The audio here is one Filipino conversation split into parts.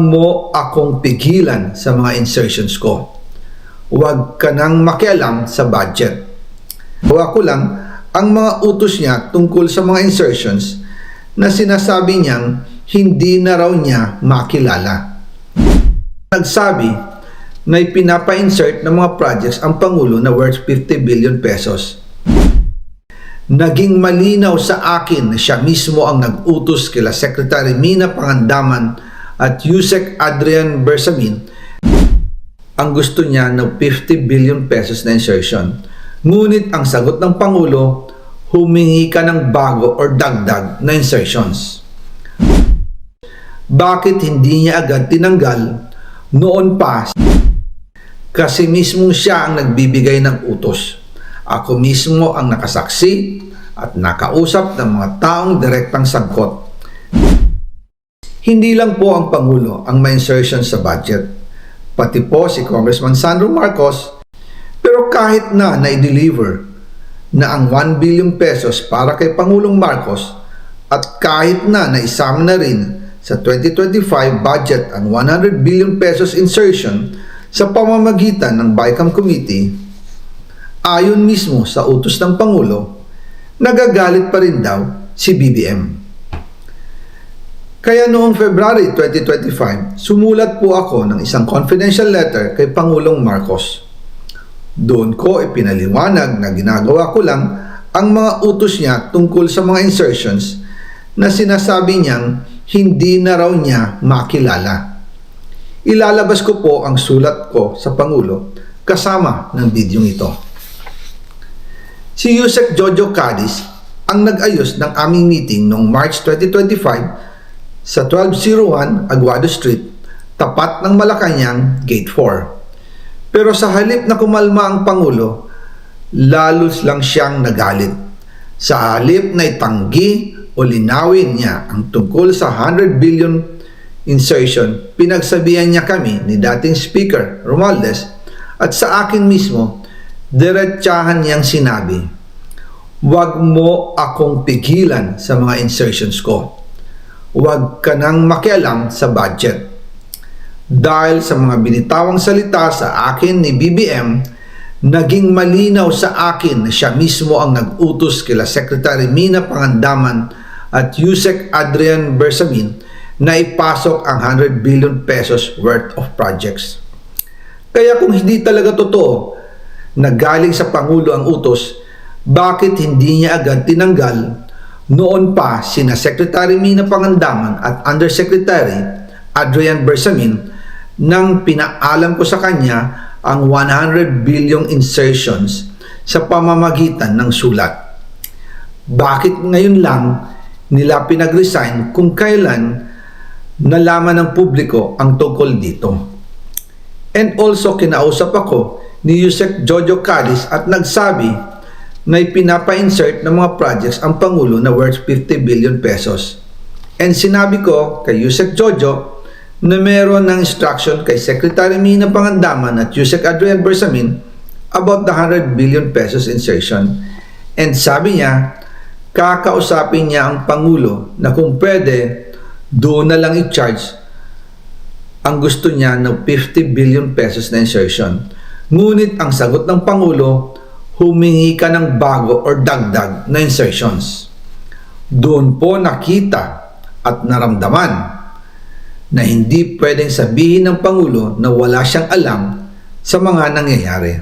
mo akong pigilan sa mga insertions ko. Huwag ka nang makialam sa budget. Gawa ko lang ang mga utos niya tungkol sa mga insertions na sinasabi niyang hindi na raw niya makilala. Nagsabi na ipinapa-insert ng mga projects ang Pangulo na worth 50 billion pesos. Naging malinaw sa akin na siya mismo ang nag-utos kila Secretary Mina Pangandaman at Yusek Adrian Bersamin ang gusto niya ng 50 billion pesos na insertion. Ngunit ang sagot ng Pangulo, humingi ka ng bago or dagdag na insertions. Bakit hindi niya agad tinanggal noon pa? Kasi mismo siya ang nagbibigay ng utos. Ako mismo ang nakasaksi at nakausap ng mga taong direktang sangkot. Hindi lang po ang Pangulo ang may insertion sa budget, pati po si Congressman Sandro Marcos. Pero kahit na i-deliver na ang 1 billion pesos para kay Pangulong Marcos at kahit na isama na rin sa 2025 budget ang 100 billion pesos insertion sa pamamagitan ng BICAM Committee, ayon mismo sa utos ng Pangulo, nagagalit pa rin daw si BBM. Kaya noong February 2025, sumulat po ako ng isang confidential letter kay Pangulong Marcos. Doon ko ipinaliwanag na ginagawa ko lang ang mga utos niya tungkol sa mga insertions na sinasabi niyang hindi na raw niya makilala. Ilalabas ko po ang sulat ko sa Pangulo kasama ng bidyong ito. Si Yusek Jojo Cadiz ang nag-ayos ng aming meeting noong March 2025 sa 1201 Aguado Street, tapat ng Malacanang, Gate 4. Pero sa halip na kumalma ang Pangulo, lalos lang siyang nagalit. Sa halip na itanggi o linawin niya ang tungkol sa 100 billion insertion, pinagsabihan niya kami ni dating Speaker Romualdez at sa akin mismo, diretsahan niyang sinabi, "Huwag mo akong pigilan sa mga insertions ko. Huwag ka nang makialam sa budget." Dahil sa mga binitawang salita sa akin ni BBM, naging malinaw sa akin na siya mismo ang nag-utos kila Secretary Mina Pangandaman at Yusek Adrian Bersamin na ipasok ang 100 billion pesos worth of projects. Kaya kung hindi talaga totoo na galing sa Pangulo ang utos, bakit hindi niya agad tinanggal noon pa sina Secretary Mina Pangandaman at Undersecretary Adrian Bersamin nang pinaalam ko sa kanya ang 100 billion insertions sa pamamagitan ng sulat? Bakit ngayon lang nila pinag-resign kung kailan nalaman ng publiko ang tungkol dito? And also kinausap ako ni Yusek Jojo Cadiz at nagsabi na ipinapa-insert ng mga projects ang Pangulo na worth 50 billion pesos. And sinabi ko kay Yusek Jojo na meron ng instruction kay Secretary Mina Pangandaman at Yusek Adrian Bersamin about the 100 billion pesos insertion. And sabi niya, kakausapin niya ang Pangulo na kung pwede, doon na lang i-charge ang gusto niya ng 50 billion pesos na insertion. Ngunit ang sagot ng Pangulo, humingi ka ng bago or dagdag na insertions. Doon po nakita at naramdaman na hindi pwedeng sabihin ng Pangulo na wala siyang alam sa mga nangyayari.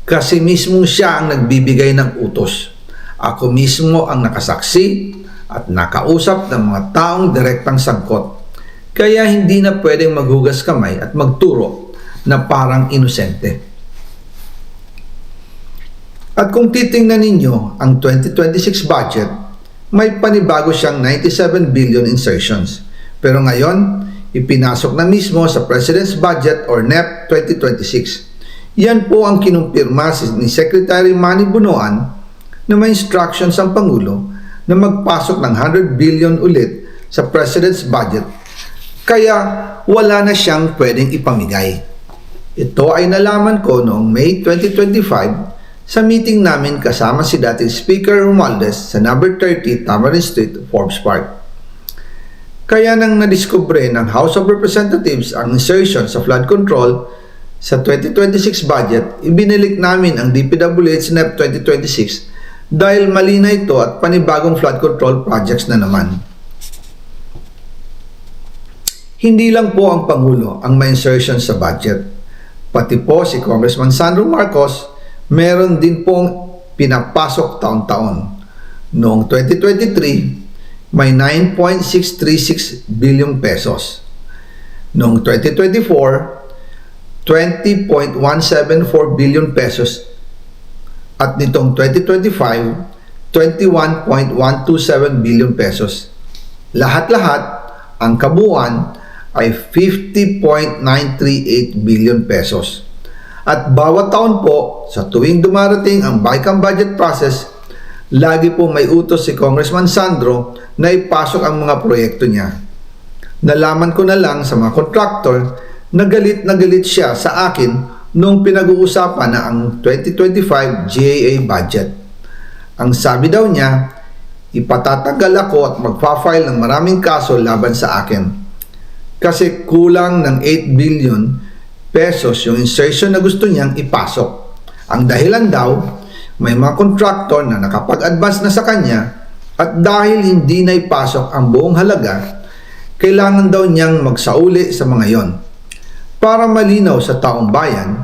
Kasi mismo siya ang nagbibigay ng utos. Ako mismo ang nakasaksi at nakausap ng mga taong direktang sangkot. Kaya hindi na pwedeng maghugas kamay at magturo na parang inosente. At kung titingnan ninyo ang 2026 budget, may panibago siyang 97 billion insertions. Pero ngayon, ipinasok na mismo sa President's Budget or NEP 2026. Yan po ang kinumpirma ni Secretary Manny Bunoan na may instructions ang Pangulo na magpasok ng 100 billion ulit sa President's Budget. Kaya wala na siyang pwedeng ipamigay. Ito ay nalaman ko noong May 2025 sa meeting namin kasama si dating Speaker Romualdez sa number 30 Tamarind Street, Forbes Park. Kaya nang nadiskubre ng House of Representatives ang insertion sa flood control sa 2026 budget, ibinalik namin ang DPWH NEP 2026 dahil mali na ito at panibagong flood control projects na naman. Hindi lang po ang Pangulo ang may insertion sa budget. Pati po si Congressman Sandro Marcos, meron din pong pinapasok taon-taon. Noong 2023, may 9.636 billion pesos. Noong 2024, 20.174 billion pesos. At nitong 2025, 21.127 billion pesos. Lahat-lahat, ang kabuuan ay 50.938 billion pesos. At bawat taon po, sa tuwing dumarating ang BICAM budget process, lagi po may utos si Congressman Sandro na ipasok ang mga proyekto niya. Nalaman ko na lang sa mga contractor na galit siya sa akin noong pinag-uusapan na ang 2025 GAA budget. Ang sabi daw niya, ipatatanggal ako at magpa-file ng maraming kaso laban sa akin. Kasi kulang ng 8 billion pesos yung insertion na gusto niyang ipasok. Ang dahilan daw, may mga contractor na nakapag-advance na sa kanya at dahil hindi na ipasok ang buong halaga, kailangan daw niyang magsauli sa mga yon. Para malinaw sa taong bayan,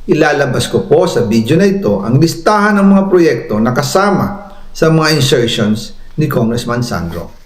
ilalabas ko po sa video na ito ang listahan ng mga proyekto na kasama sa mga insertions ni Congressman Sandro.